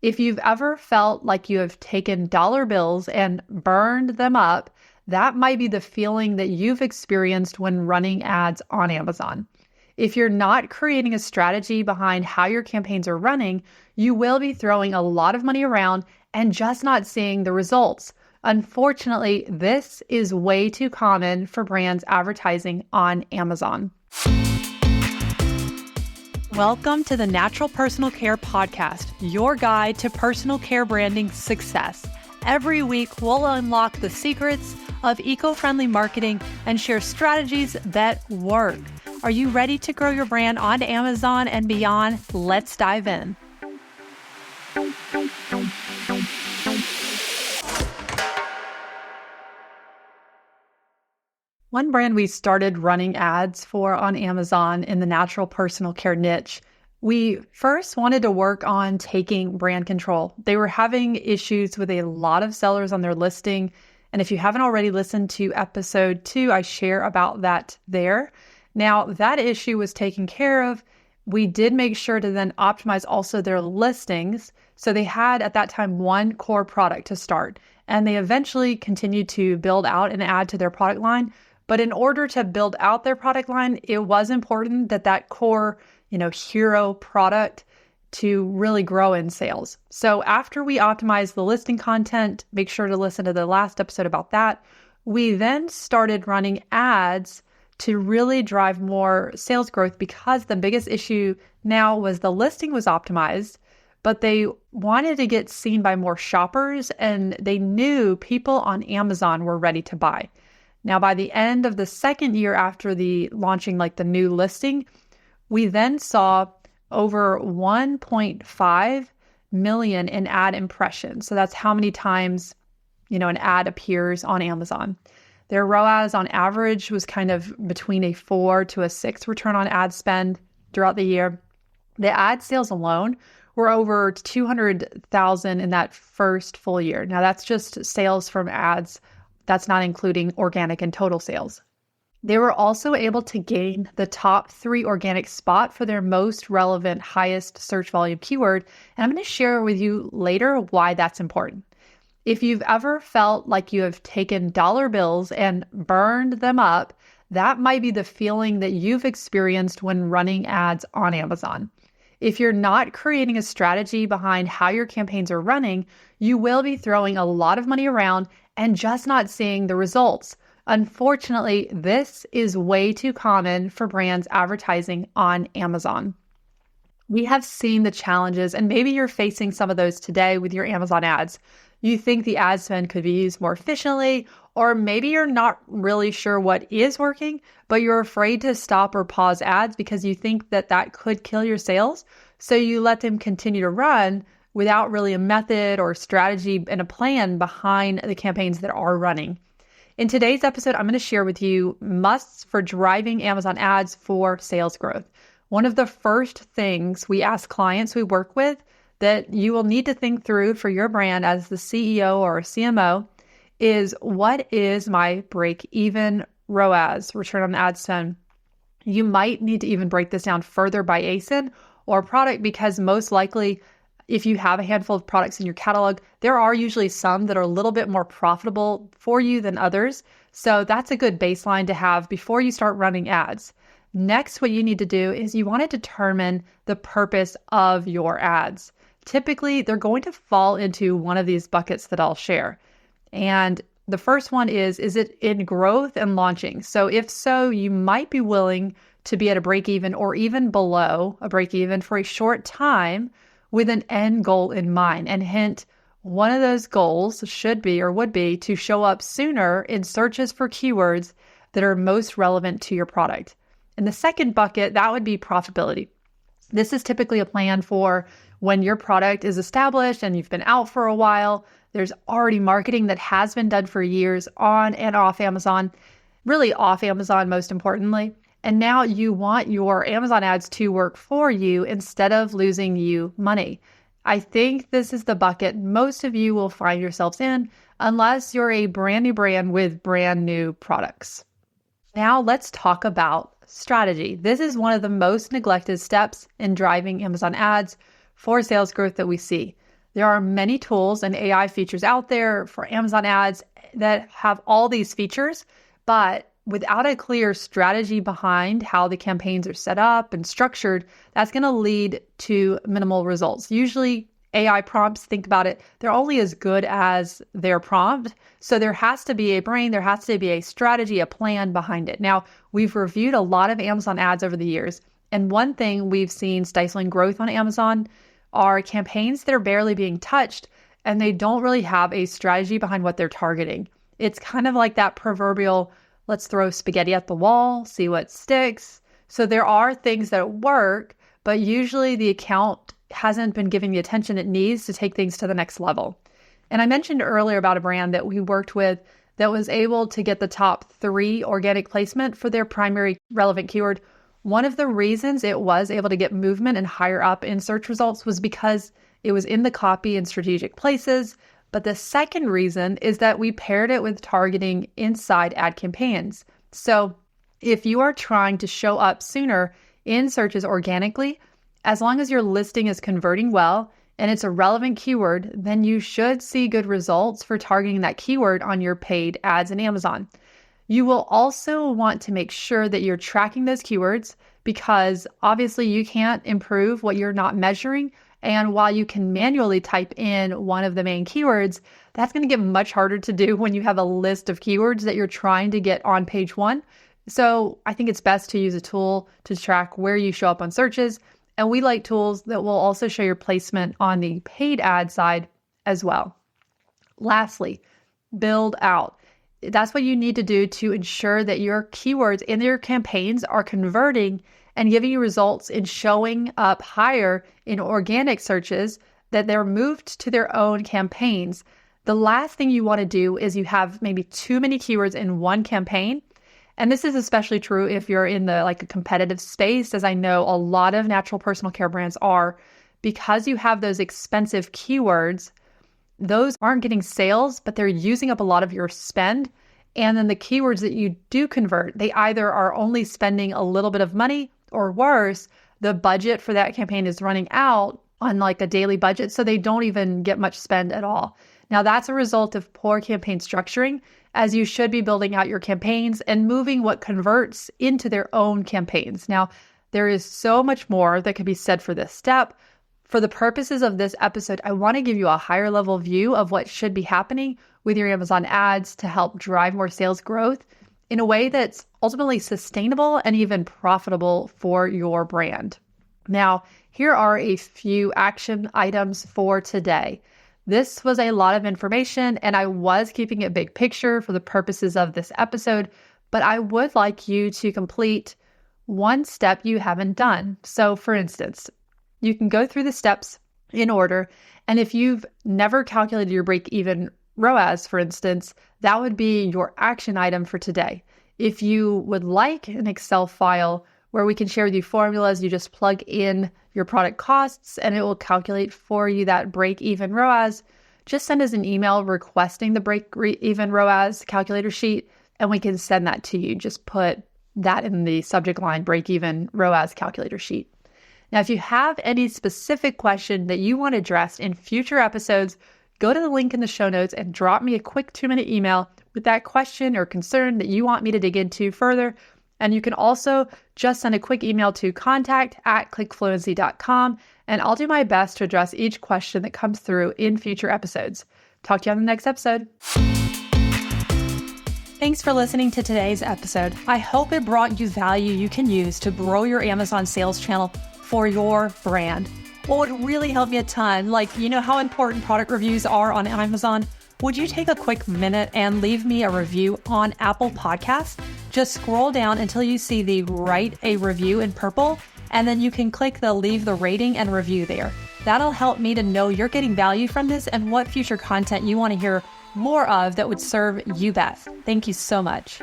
If you've ever felt like you have taken dollar bills and burned them up, that might be the feeling that you've experienced when running ads on Amazon. If you're not creating a strategy behind how your campaigns are running, you will be throwing a lot of money around and just not seeing the results. Unfortunately, this is way too common for brands advertising on Amazon. Welcome to the Natural Personal Care Podcast, your guide to personal care branding success. Every week, we'll unlock the secrets of eco-friendly marketing and share strategies that work. Are you ready to grow your brand on Amazon and beyond? Let's dive in. One brand we started running ads for on Amazon in the natural personal care niche, we first wanted to work on taking brand control. They were having issues with a lot of sellers on their listing. And if you haven't already listened to episode 2, I share about that there. Now, that issue was taken care of. We did make sure to then optimize also their listings. So they had at that time one core product to start. And they eventually continued to build out and add to their product line. But in order to build out their product line, it was important that that core, hero product to really grow in sales. So after we optimized the listing content, make sure to listen to the last episode about that. We then started running ads to really drive more sales growth because the biggest issue now was the listing was optimized, but they wanted to get seen by more shoppers and they knew people on Amazon were ready to buy. Now, by the end of the second year after the launching, the new listing, we then saw over 1.5 million in ad impressions. So that's how many times, an ad appears on Amazon. Their ROAS on average was kind of between a 4 to a 6 return on ad spend throughout the year. The ad sales alone were over 200,000 in that first full year. Now that's just sales from ads. That's not including organic and total sales. They were also able to gain the top 3 organic spot for their most relevant, highest search volume keyword. And I'm going to share with you later why that's important. If you've ever felt like you have taken dollar bills and burned them up, that might be the feeling that you've experienced when running ads on Amazon. If you're not creating a strategy behind how your campaigns are running, you will be throwing a lot of money around and just not seeing the results. Unfortunately, this is way too common for brands advertising on Amazon. We have seen the challenges, and maybe you're facing some of those today with your Amazon ads. You think the ad spend could be used more efficiently, or maybe you're not really sure what is working, but you're afraid to stop or pause ads because you think that could kill your sales. So you let them continue to run without really a method or strategy and a plan behind the campaigns that are running. In today's episode, I'm going to share with you musts for driving Amazon ads for sales growth. One of the first things we ask clients we work with that you will need to think through for your brand as the CEO or CMO is, what is my break-even ROAS, return on ad spend? You might need to even break this down further by ASIN or product because most likely if you have a handful of products in your catalog, there are usually some that are a little bit more profitable for you than others. So that's a good baseline to have before you start running ads. Next, what you need to do is you want to determine the purpose of your ads. Typically, they're going to fall into one of these buckets that I'll share. And the first one is it in growth and launching? So if so, you might be willing to be at a break even or even below a break even for a short time with an end goal in mind. And hint, one of those goals should be or would be to show up sooner in searches for keywords that are most relevant to your product. And the second bucket, that would be profitability. This is typically a plan for when your product is established and you've been out for a while. There's already marketing that has been done for years on and off Amazon, really off Amazon most importantly. And now you want your Amazon ads to work for you instead of losing you money. I think this is the bucket most of you will find yourselves in unless you're a brand new brand with brand new products. Now let's talk about strategy. This is one of the most neglected steps in driving Amazon ads for sales growth that we see. There are many tools and AI features out there for Amazon ads that have all these features, but without a clear strategy behind how the campaigns are set up and structured, that's going to lead to minimal results. Usually AI prompts, think about it, they're only as good as their prompt. So there has to be a brain, there has to be a strategy, a plan behind it. Now, we've reviewed a lot of Amazon ads over the years, and one thing we've seen stifling growth on Amazon are campaigns that are barely being touched and they don't really have a strategy behind what they're targeting. It's kind of like that proverbial, let's throw spaghetti at the wall, see what sticks. So there are things that work, but usually the account hasn't been giving the attention it needs to take things to the next level. And I mentioned earlier about a brand that we worked with that was able to get the top 3 organic placement for their primary relevant keyword. One of the reasons it was able to get movement and higher up in search results was because it was in the copy in strategic places. But the second reason is that we paired it with targeting inside ad campaigns. So if you are trying to show up sooner in searches organically, as long as your listing is converting well and it's a relevant keyword, then you should see good results for targeting that keyword on your paid ads in Amazon. You will also want to make sure that you're tracking those keywords because obviously you can't improve what you're not measuring. And while you can manually type in one of the main keywords, that's going to get much harder to do when you have a list of keywords that you're trying to get on page 1. So I think it's best to use a tool to track where you show up on searches. And we like tools that will also show your placement on the paid ad side as well. Lastly, build out. That's what you need to do to ensure that your keywords in your campaigns are converting and giving you results in showing up higher in organic searches, that they're moved to their own campaigns. The last thing you want to do is you have maybe too many keywords in one campaign. And this is especially true if you're in a competitive space, as I know a lot of natural personal care brands are, because you have those expensive keywords. Those aren't getting sales, but they're using up a lot of your spend. And then the keywords that you do convert, they either are only spending a little bit of money, or worse, the budget for that campaign is running out on a daily budget, so they don't even get much spend at all. Now, that's a result of poor campaign structuring, as you should be building out your campaigns and moving what converts into their own campaigns. Now, there is so much more that could be said for this step. For the purposes of this episode, I want to give you a higher level view of what should be happening with your Amazon ads to help drive more sales growth in a way that's ultimately sustainable and even profitable for your brand. Now, here are a few action items for today. This was a lot of information, and I was keeping it big picture for the purposes of this episode, but I would like you to complete one step you haven't done. So for instance, you can go through the steps in order, and if you've never calculated your break-even ROAS, for instance, that would be your action item for today. If you would like an Excel file where we can share with you formulas, you just plug in your product costs and it will calculate for you that break-even ROAS. Just send us an email requesting the break-even ROAS calculator sheet, and we can send that to you. Just put that in the subject line, break-even ROAS calculator sheet. Now, if you have any specific question that you want addressed in future episodes, go to the link in the show notes and drop me a quick 2-minute email with that question or concern that you want me to dig into further. And you can also just send a quick email to contact@clickfluency.com, and I'll do my best to address each question that comes through in future episodes. Talk to you on the next episode. Thanks for listening to today's episode. I hope it brought you value you can use to grow your Amazon sales channel for your brand. What would really help me a ton, you know how important product reviews are on Amazon? Would you take a quick minute and leave me a review on Apple Podcasts? Just scroll down until you see the write a review in purple, and then you can click the leave the rating and review there. That'll help me to know you're getting value from this and what future content you want to hear more of that would serve you best. Thank you so much.